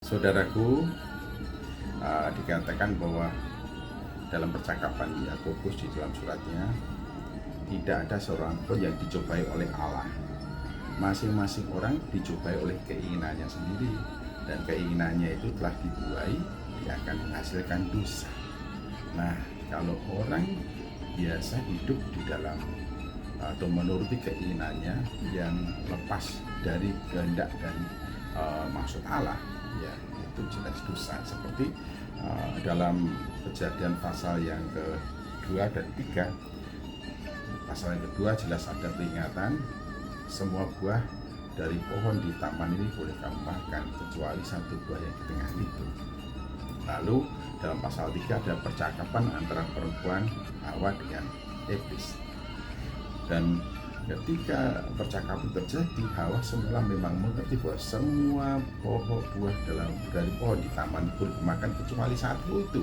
Saudaraku, dikatakan bahwa dalam percakapan Yakobus di dalam suratnya, tidak ada seorang pun yang dicobai oleh Allah. Masing-masing orang dicobai oleh keinginannya sendiri, dan keinginannya itu telah dibuai, dia akan menghasilkan dosa. Nah, kalau orang biasa hidup di dalam atau menuruti keinginannya yang lepas dari kehendak dan maksud Allah, ya itu jelas dosa. Seperti dalam Kejadian pasal yang kedua dan tiga. Pasal yang kedua jelas ada peringatan, semua buah dari pohon di taman ini boleh kamu makan kecuali satu buah yang di tengah itu. Lalu dalam pasal 3 ada percakapan antara perempuan Hawa dengan iblis. Dan ketika percakapan terjadi, Hawa semula memang mengerti bahwa semua pohon buah dari pohon di taman itu boleh dimakan kecuali satu itu.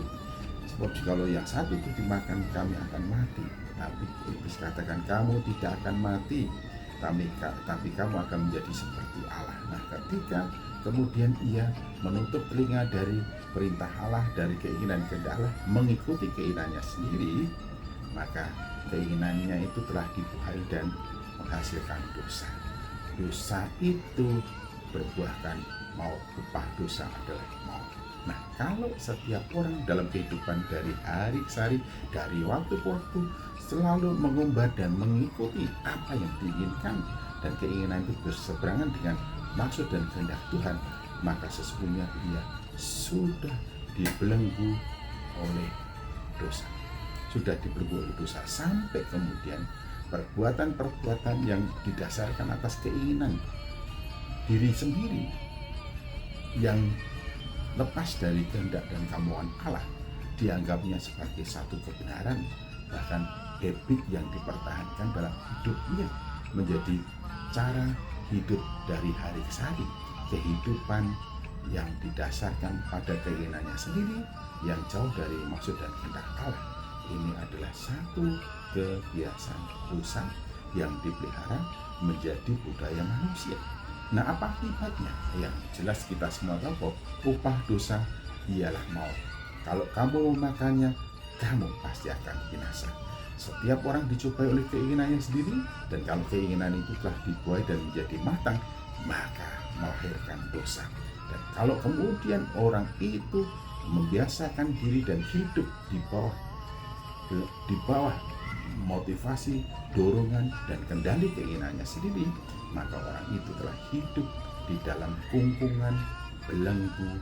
Sebab jikalau yang satu itu dimakan, kami akan mati. Tapi iblis katakan, kamu tidak akan mati, tapi kamu akan menjadi seperti Allah. Nah, ketika kemudian ia menutup telinga dari perintah Allah, dari keinginan kehendak Allah, mengikuti keinginannya sendiri, maka keinginannya itu telah dibuai dan menghasilkan dosa. Dosa itu berbuahkan maut, upah dosa adalah maut. Nah, kalau setiap orang dalam kehidupan dari hari ke hari, dari waktu ke waktu, selalu mengumbar dan mengikuti apa yang diinginkan, dan keinginan itu berseberangan dengan maksud dan kehendak Tuhan, maka sesungguhnya ia sudah dibelenggu oleh dosa. Sudah dibelenggu oleh dosa, sampai kemudian perbuatan-perbuatan yang didasarkan atas keinginan diri sendiri yang lepas dari kehendak dan kemauan Allah dianggapnya sebagai satu kebenaran, bahkan habit yang dipertahankan dalam hidupnya menjadi cara hidup dari hari ke hari, kehidupan yang didasarkan pada keinginannya sendiri yang jauh dari maksud dan kehendak Allah. Ini adalah satu kebiasaan dosa yang dipelihara menjadi budaya manusia. Nah, apa akibatnya? Yang jelas kita semua tahu bahwa upah dosa ialah maut. Kalau kamu memakannya, kamu pasti akan binasa. Setiap orang dicobai oleh keinginannya sendiri, dan kalau keinginan itu telah dibuai dan menjadi matang, maka melahirkan dosa. Dan kalau kemudian orang itu membiasakan diri dan hidup di bawah motivasi, dorongan, dan kendali keinginannya sendiri, maka orang itu telah hidup di dalam kungkungan belenggu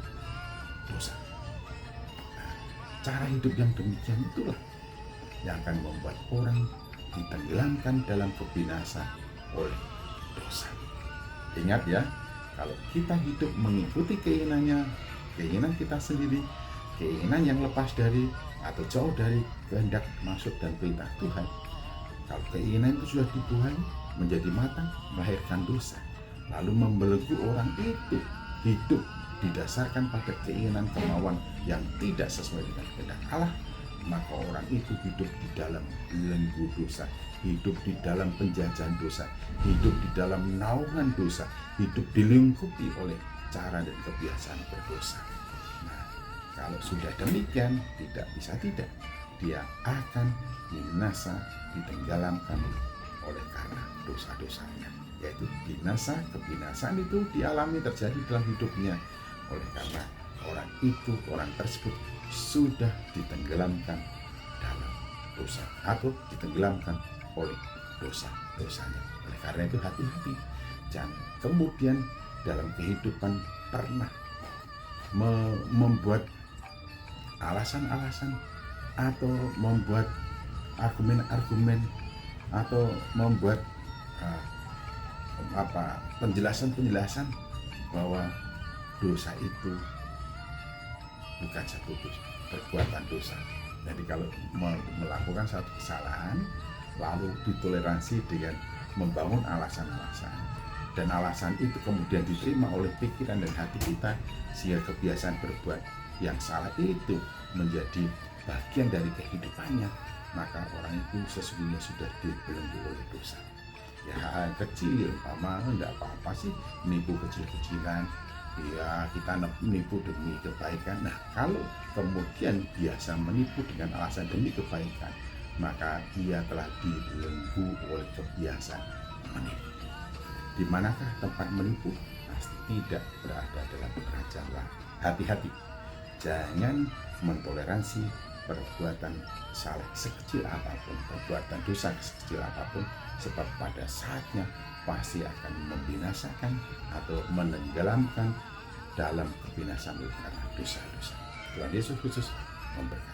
dosa. Nah, cara hidup yang demikian itulah yang akan membuat orang ditenggelamkan dalam kebinasaan oleh dosa. Ingat ya, kalau kita hidup mengikuti keinginan kita sendiri, keinginan yang lepas dari atau jauh dari kehendak, maksud, dan perintah Tuhan, kalau keinginan itu sudah dibuai menjadi matang, melahirkan dosa, lalu membelenggu orang itu hidup didasarkan pada keinginan kemauan yang tidak sesuai dengan kehendak Allah, maka orang itu hidup di dalam belenggu dosa, hidup di dalam penjajahan dosa, hidup di dalam naungan dosa, hidup dilingkupi oleh cara dan kebiasaan berdosa. Nah, kalau sudah demikian, tidak bisa tidak, dia akan binasa, ditenggelamkan oleh karena dosa-dosanya, yaitu binasa. Kebinasaan itu dialami terjadi dalam hidupnya oleh karena orang tersebut sudah ditenggelamkan dalam dosa atau ditenggelamkan oleh dosa-dosanya. Oleh karena itu hati-hati, jangan kemudian dalam kehidupan pernah membuat alasan-alasan atau membuat argumen-argumen atau membuat penjelasan-penjelasan bahwa dosa itu bukan satu perbuatan dosa. Jadi kalau melakukan satu kesalahan lalu ditoleransi dengan membangun alasan-alasan, dan alasan itu kemudian diterima oleh pikiran dan hati kita, sehingga kebiasaan berbuat yang salah itu menjadi bagian dari kehidupannya, maka orang itu sesungguhnya sudah dibelenggu oleh dosa. Ya, hal kecil, tidak apa-apa sih, nipu kecil-kecilan, ya kita menipu demi kebaikan. Nah, kalau kemudian biasa menipu dengan alasan demi kebaikan, maka ia telah dibelenggu oleh kebiasaan menipu. Di manakah tempat menipu? Pasti tidak berada dalam kerajaan Allah. Hati-hati, jangan mentoleransi perbuatan salah sekecil apapun, perbuatan dosa sekecil apapun, sebab pada saatnya pasti akan membinasakan atau menenggelamkan dalam kebinasaan karena dosa-dosa. Tuhan Yesus Kristus memberkati.